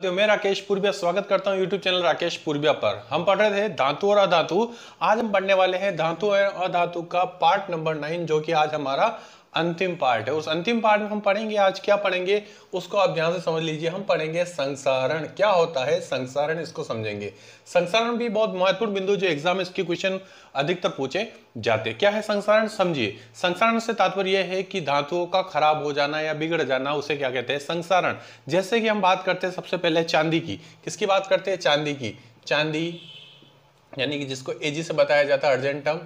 तो मैं राकेश पूर्विया स्वागत करता हूं YouTube चैनल राकेश पूर्विया पर। हम पढ़ रहे थे धातु और अधातु। आज हम पढ़ने वाले हैं धातु और अधातु का पार्ट नंबर 9, जो कि आज हमारा अंतिम पार्ट है। उस अंतिम पार्ट में हम पढ़ेंगे, आज क्या पढ़ेंगे उसको आप ध्यान से समझ लीजिए। हम पढ़ेंगे संसारण। क्या होता है संसारण, इसको समझेंगे। संसारण भी बहुत महत्वपूर्ण बिंदु जो एग्जाम में इसके क्वेश्चन अधिकतर पूछे जाते। क्या है संसारण, समझिए। संसारण से तात्पर्य यह है कि धातुओं का खराब हो जाना या बिगड़ जाना, उसे क्या कहते हैं, संसारण। जैसे कि हम बात करते हैं सबसे पहले चांदी की। किसकी बात करते हैं, चांदी की। चांदी यानी कि जिसको एजी से बताया जाता है अर्जेंटम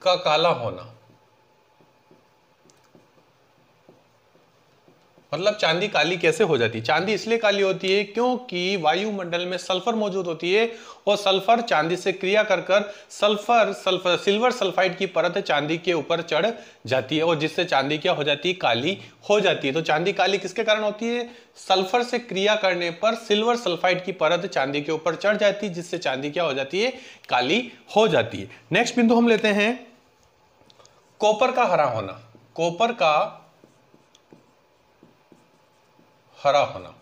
का काला होना, मतलब चांदी काली कैसे हो जाती है। चांदी इसलिए काली होती है क्योंकि वायुमंडल में सल्फर मौजूद होती है और सल्फर चांदी से क्रिया कर सिल्वर सल्फाइड की परत चांदी के ऊपर चढ़ जाती है और जिससे चांदी क्या हो जाती है, काली हो जाती है। तो चांदी काली किसके कारण होती है, सल्फर से क्रिया करने पर सिल्वर सल्फाइड की परत चांदी के ऊपर चढ़ जाती है, जिससे चांदी क्या हो जाती है, काली हो जाती है। नेक्स्ट बिंदु हम लेते हैं कॉपर का हरा होना। कॉपर का हरा होना।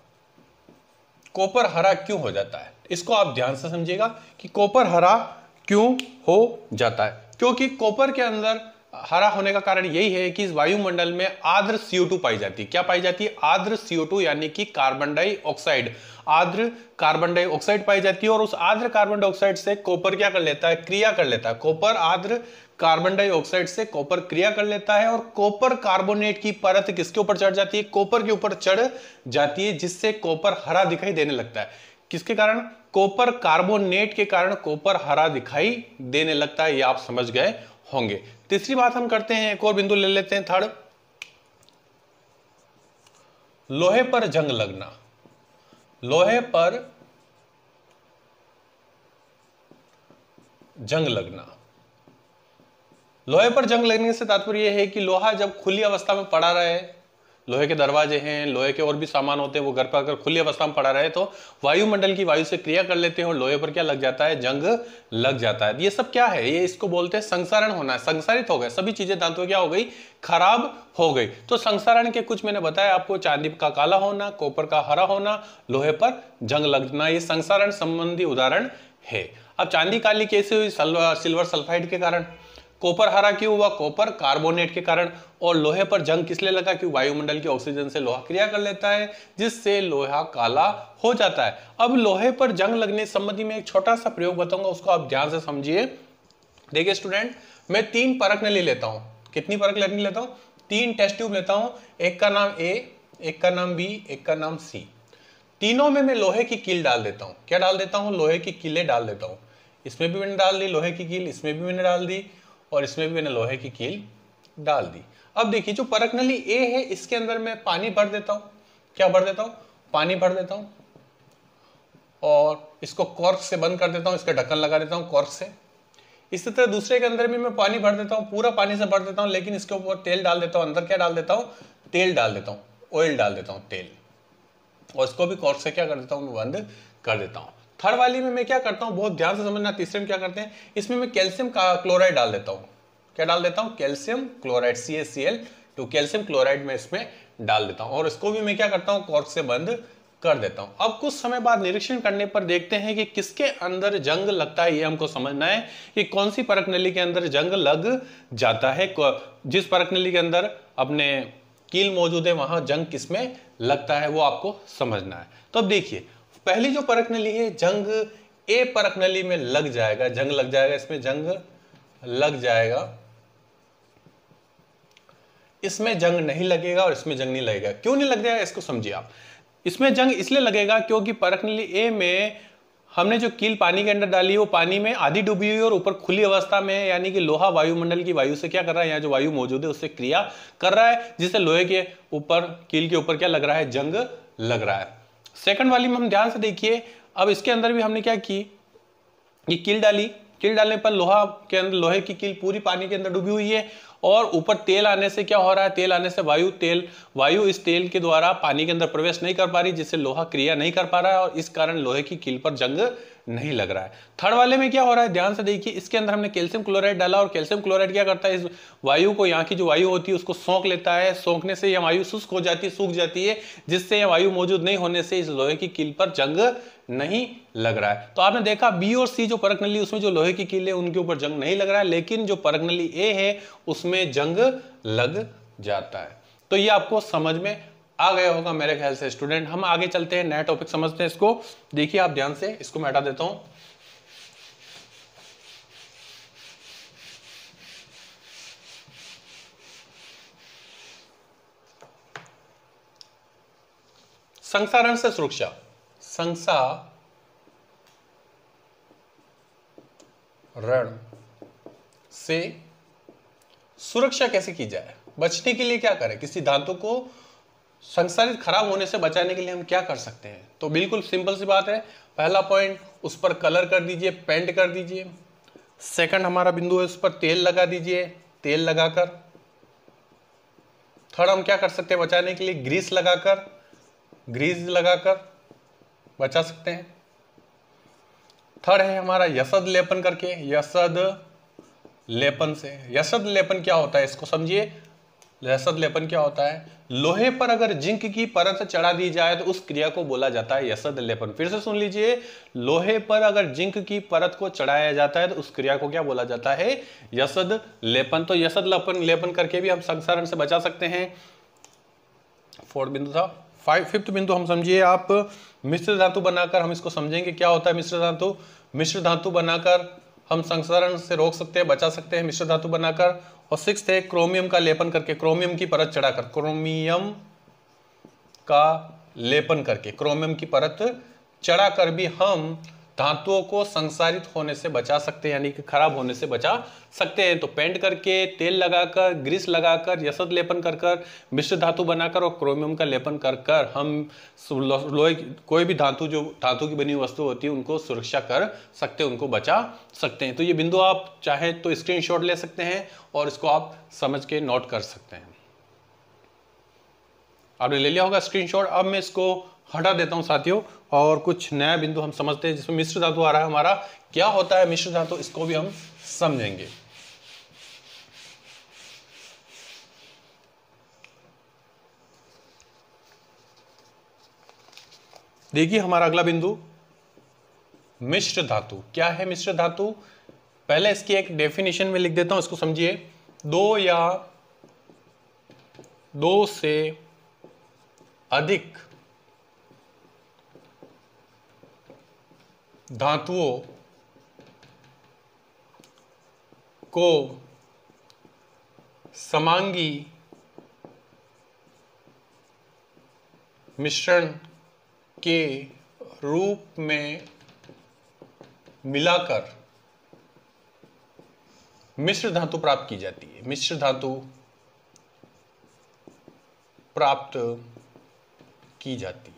कॉपर हरा क्यों हो जाता है, इसको आप ध्यान से समझिएगा कि कॉपर हरा क्यों हो जाता है। क्योंकि कॉपर के अंदर हरा होने का कारण यही है कि इस वायुमंडल में आर्द्र CO2 पाई जाती है। क्या पाई जाती है, आर्द्र CO2 यानी कि कार्बन डाइऑक्साइड। आर्द्र कार्बन डाइऑक्साइड पाई जाती है और उस आर्द्र कार्बन डाइऑक्साइड से कॉपर क्या कर लेता है, क्रिया कर लेता है। कॉपर आर्द्र कार्बन डाइऑक्साइड से कॉपर क्रिया कर लेता है और कॉपर कार्बोनेट की परत किसके ऊपर चढ़ जाती है, कॉपर के ऊपर चढ़ जाती है, जिससे कॉपर हरा दिखाई देने लगता है। किसके कारण, कॉपर कार्बोनेट के कारण कॉपर हरा दिखाई देने लगता है। ये आप समझ गए होंगे। तीसरी बात हम करते हैं, एक और बिंदु ले लेते हैं, थर्ड, लोहे पर जंग लगना। लोहे पर जंग लगना। लोहे पर जंग लगने से तात्पर्य यह है कि लोहा जब खुली अवस्था में पड़ा रहे, लोहे के दरवाजे हैं, लोहे के और भी सामान होते हैं, वो घर पर अगर खुली अवस्था में पड़ा रहे तो वायुमंडल की वायु से क्रिया कर लेते हैं और लोहे पर क्या लग जाता है, जंग लग जाता है। ये सब क्या है, ये इसको बोलते हैं संसारण होना है। संसारित हो गए, सभी चीजें धातु क्या हो गई, खराब हो गई। तो संसारण के कुछ मैंने बताया आपको, चांदी का काला होना, कॉपर का हरा होना, लोहे पर जंग लगना, ये संसारण संबंधी उदाहरण है। अब चांदी काली कैसे हुई, सिल्वर सल्फाइड के कारण। कॉपर हरा क्यों हुआ, कॉपर कार्बोनेट के कारण। और लोहे पर जंग किस लिए लगा, कि वायुमंडल की ऑक्सीजन से लोहा क्रिया कर लेता है, जिससे लोहा काला हो जाता है। अब लोहे पर जंग लगने संबंधी में एक छोटा सा प्रयोग बताऊंगा, उसको आप ध्यान से समझिए। देखिए स्टूडेंट, मैं 3 परख नली लेता हूं। कितनी परख नली लेता हूं, 3 टेस्ट ट्यूब लेता हूं। एक का नाम A, एक का नाम B, एक का नाम C। तीनों में मैं लोहे की कील डाल देता हूं। क्या डाल देता हूं, लोहे की कीलें डाल देता हूं। इसमें भी मैंने डाल दी लोहे की कील, इसमें भी मैंने डाल दी और इसमें भी मैंने लोहे की कील डाल दी। अब देखिए जो परख नली A है, इसके अंदर मैं पानी भर देता हूं। क्या भर देता हूं, पानी भर देता हूं और इसको कॉर्क से बंद कर देता हूं, इसका ढक्कन लगा देता हूं कॉर्क से। इसी तरह दूसरे के अंदर भी मैं पानी भर देता हूं, पूरा पानी से भर देता हूं, लेकिन इसके ऊपर तेल डाल देता हूं। अंदर क्या डाल देता हूं, तेल डाल देता हूं, ऑयल डाल देता हूं, तेल। और इसको भी कॉर्क से क्या कर देता हूं, बंद कर देता हूं। थर्ड वाली में मैं क्या करता हूं, बहुत ध्यान से समझना। तीसरे में क्या करते हैं, इसमें मैं कैल्शियम क्लोराइड डाल देता हूं। क्या डाल देता हूं, calcium chloride, CaCl2 calcium chloride में इसमें डाल देता हूं और इसको भी मैं क्या करता हूं, कॉर्क से बंद कर देता हूं। अब कुछ समय बाद निरीक्षण करने पर देखते हैं कि किसके अंदर जंग लगता है। ये हमको समझना है कि कौन सी परख नली के अंदर जंग लग जाता है। जिस परख नली के अंदर अपने कील मौजूद है, वहां जंग किसमें लगता है, वो आपको समझना है। तो अब देखिए, पहली जो परख नली है, जंग A परख नली में लग जाएगा, जंग लग जाएगा, इसमें जंग लग जाएगा। इसमें जंग नहीं लगेगा और इसमें जंग नहीं लगेगा। क्यों नहीं लग जाएगा, इसको समझिए आप। इसमें जंग इसलिए लगेगा क्योंकि परख नली A में हमने जो कील पानी के अंदर डाली, वो पानी में आधी डूबी हुई और ऊपर खुली अवस्था में है, यानी कि लोहा वायुमंडल की वायु से क्या कर रहा है, यहाँ जो वायु मौजूद है उससे क्रिया कर रहा है, जिससे लोहे के ऊपर, कील के ऊपर क्या लग रहा है, जंग लग रहा है। सेकंड वाली में हम ध्यान से देखिए, अब इसके अंदर भी हमने क्या की, ये कील डाली। कील डालने पर लोहा के अंदर, लोहे की कील पूरी पानी के अंदर डूबी हुई है और ऊपर तेल आने से क्या हो रहा है, तेल आने से वायु इस तेल के द्वारा पानी के अंदर प्रवेश नहीं कर पा रही, जिससे लोहा क्रिया नहीं कर पा रहा है और इस कारण लोहे की कील पर जंग नहीं लग रहा है। थर्ड वाले में क्या हो रहा है, ध्यान से देखिए, इसके अंदर हमने कैल्शियम क्लोराइड डाला और कैल्शियम क्लोराइड क्या करता है, इस वायु को, यहाँ की जो वायु होती है उसको सोख लेता है। सोखने से यह वायु शुष्क हो जाती है, सूख जाती है, जिससे यह वायु मौजूद नहीं होने से इस लोहे की कील पर जंग नहीं लग रहा है। तो आपने देखा बी और सी जो परख नली उसमें जो लोहे की कील है उनके ऊपर जंग नहीं लग रहा है, लेकिन जो परख नली ए है उसमें जंग लग जाता है। तो ये आपको समझ में आ गया होगा मेरे ख्याल से स्टूडेंट। हम आगे चलते हैं, नया टॉपिक समझते हैं इसको। देखिए आप ध्यान से, इसको मैं हटा देता हूं। संसारण से सुरक्षा, संसारण से सुरक्षा कैसे की जाए, बचने के लिए क्या करें, किसी धातु को संसारित खराब होने से बचाने के लिए हम क्या कर सकते हैं। तो बिल्कुल सिंपल सी बात है, पहला पॉइंट, उस पर कलर कर दीजिए, पेंट कर दीजिए। सेकंड हमारा बिंदु है, उस पर तेल लगा दीजिए, तेल लगाकर। थर्ड हम क्या कर सकते हैं बचाने के लिए, ग्रीस लगाकर बचा सकते हैं। थर्ड है हमारा यशद लेपन करके, यशद लेपन से। यशद लेपन क्या होता है इसको समझिए। यशद लेपन क्या होता है, लोहे पर अगर जिंक की परत चढ़ा दी जाए तो उस क्रिया को बोला जाता है यशद लेपन। फिर से सुन लीजिए, लोहे पर अगर जिंक की परत को चढ़ाया जाता है तो उस क्रिया को क्या बोला जाता है, यशद लेपन। तो यशद लेपन करके भी हम संसारण से बचा सकते हैं। फोर्थ बिंदु था। फिफ्थ बिंदु हम समझिए आप, मिश्र धातु बनाकर हम इसको समझेंगे क्या होता है मिश्र धातु। मिश्र धातु बनाकर हम संसारण से रोक सकते हैं, बचा सकते हैं मिश्र धातु बनाकर। और सिक्स्थ है क्रोमियम का लेपन करके, क्रोमियम की परत चढ़ाकर, क्रोमियम का लेपन करके, क्रोमियम की परत चढ़ाकर भी हम धातुओं को संसारित होने से बचा सकते हैं, यानी कि खराब होने से बचा सकते हैं। तो पेंट करके, तेल लगाकर, ग्रीस लगाकर, यशद लेपन कर कर, मिश्र धातु बनाकर और क्रोमियम का लेपन कर कर हम लोहे, कोई भी धातु जो धातु की बनी वस्तु होती है उनको सुरक्षा कर सकते हैं, उनको बचा सकते हैं। तो ये बिंदु आप चाहे तो स्क्रीनशॉट ले सकते हैं और इसको आप समझ के नोट कर सकते हैं। आपने ले लिया होगा स्क्रीनशॉट। अब मैं इसको हटा देता हूं साथियों और कुछ नया बिंदु हम समझते हैं जिसमें मिश्र धातु आ रहा है हमारा। क्या होता है मिश्र धातु, इसको भी हम समझेंगे। देखिए हमारा अगला बिंदु मिश्र धातु। क्या है मिश्र धातु, पहले इसकी एक डेफिनेशन में लिख देता हूं, इसको समझिए। दो या दो से अधिक धातुओं को समांगी मिश्रण के रूप में मिलाकर मिश्र धातु प्राप्त की जाती है। मिश्र धातु प्राप्त की जाती है।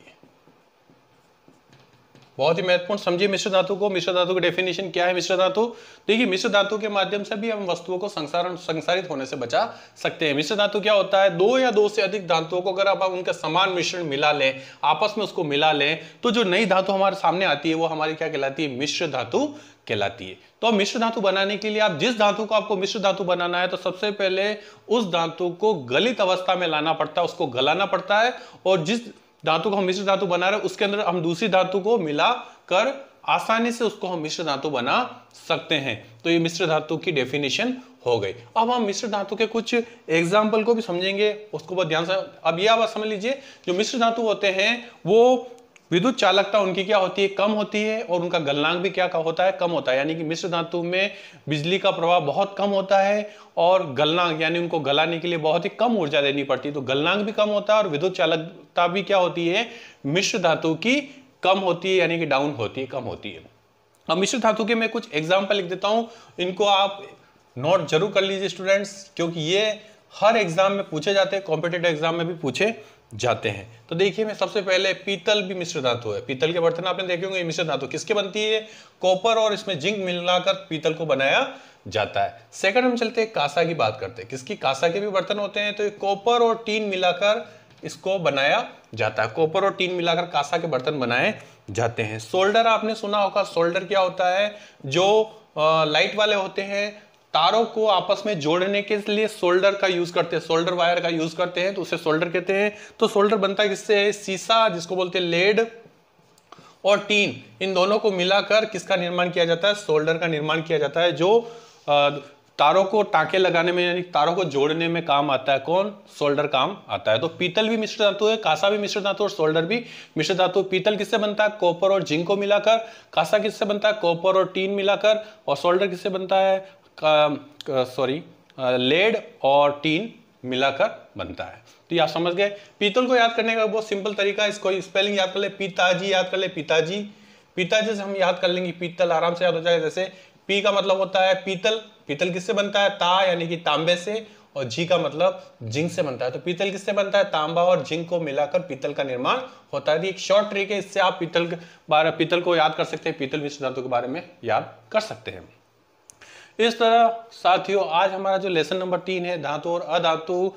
बहुत ही महत्वपूर्ण, समझिए मिश्र धातु को। मिश्र धातु की डेफिनेशन क्या है मिश्र धातु, देखिए मिश्र धातु के माध्यम से भी हम वस्तुओं को संसारित होने से बचा सकते हैं। मिश्र धातु क्या होता है, दो या दो से अधिक धातुओं को अगर आप उनका समान मिश्रण मिला लें, आपस में उसको मिला लें, तो जो नई धातु हमारे सामने आती है वो हमारी क्या कहलाती है, मिश्र धातु कहलाती है। तो मिश्र धातु बनाने के लिए आप जिस धातु को आपको मिश्र धातु बनाना है तो सबसे पहले उस धातु को गलित अवस्था में लाना पड़ता है, उसको गलाना पड़ता है, और जिस धातु को हम मिश्र धातु बना रहे हैं उसके अंदर हम दूसरी धातु को मिलाकर आसानी से उसको हम मिश्र धातु बना सकते हैं। तो ये मिश्र धातु की डेफिनेशन हो गई। अब हम मिश्र धातु के कुछ एग्जाम्पल को भी समझेंगे, उसको बहुत ध्यान से। अब ये आप समझ लीजिए, जो मिश्र धातु होते हैं वो विद्युत चालकता उनकी क्या होती है, कम होती है, और उनका गलनांक भी क्या होता है, कम होता है। यानी कि मिश्र धातु में बिजली का प्रवाह बहुत कम होता है और गलनांक यानी उनको गलाने के लिए बहुत ही कम ऊर्जा देनी पड़ती है, तो गलनांक भी कम होता है और विद्युत चालकता भी क्या होती है, मिश्र धातु की कम होती है, यानी कि डाउन होती है, कम होती है। अब मिश्र धातु के मैं कुछ एग्जाम्पल लिख देता हूं, इनको आप नोट जरूर कर लीजिए स्टूडेंट्स, क्योंकि ये हर एग्जाम में पूछे जाते हैं, कॉम्पिटेटिव एग्जाम में भी पूछे जाते हैं। तो देखिए मैं सबसे पहले, पीतल भी मिश्र धातु है। पीतल के बर्तन आपने देखे होंगे, मिश्र धातु किसके बनती है, कॉपर और इसमें जिंक मिलाकर पीतल को बनाया जाता है। सेकंड हम चलते हैं कांसा की बात करते हैं, किसकी, कांसा के भी बर्तन होते हैं, तो कॉपर और टीन मिलाकर इसको बनाया जाता है। कॉपर और टीन मिलाकर कांसा के बर्तन बनाए जाते हैं। सोल्डर आपने सुना होगा, सोल्डर क्या होता है, जो लाइट वाले होते हैं तारों को आपस में जोड़ने के लिए सोल्डर का यूज करते हैं, सोल्डर वायर का यूज करते हैं, तो उसे सोल्डर कहते हैं। तो सोल्डर बनता है किससे, शीशा जिसको बोलते हैं लेड और टीन, इन दोनों को मिलाकर किसका निर्माण किया जाता है, सोल्डर का निर्माण किया जाता है, जो तारों को टाँके लगाने में यानी तारों को जोड़ने में काम आता है। कौन, सोल्डर काम आता है। तो पीतल भी मिश्र धातु है, कांसा भी मिश्र धातु और सोल्डर भी मिश्र धातु। पीतल किससे बनता है, कॉपर और जिंक को मिलाकर। कांसा किससे बनता है, कॉपर और टीन मिलाकर। और सोल्डर किससे बनता है, लेड और टीन मिलाकर बनता है। तो ये आप समझ गए। पीतल को याद करने का बहुत सिंपल तरीका है, इसको स्पेलिंग याद कर ले, पिताजी याद कर ले, पिताजी। पिताजी से हम याद कर लेंगे, पीतल आराम से याद हो जाएगा। जैसे पी का मतलब होता है पीतल, पीतल किससे बनता है, ता यानी कि तांबे से, और जी का मतलब जिंक से बनता है। तो पीतल किससे बनता है, तांबा और जिंक को मिलाकर पीतल का निर्माण होता है। एक शॉर्ट ट्रिक है, इससे आप पीतल को याद कर सकते हैं, पीतल मिश्र धातु के बारे में याद कर सकते हैं। इस तरह साथियों आज हमारा जो लेसन नंबर 3 है, धातु और अधातु,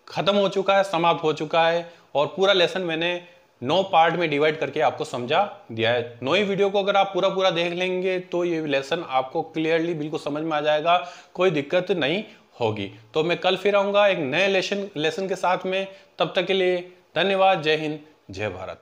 खत्म हो चुका है, समाप्त हो चुका है। और पूरा लेसन मैंने 9 पार्ट में डिवाइड करके आपको समझा दिया है। 9 वीडियो को अगर आप पूरा पूरा देख लेंगे तो ये लेसन आपको क्लियरली बिल्कुल समझ में आ जाएगा, कोई दिक्कत नहीं होगी। तो मैं कल फिर आऊंगा एक नए लेसन के साथ में। तब तक के लिए धन्यवाद। जय हिंद, जय भारत।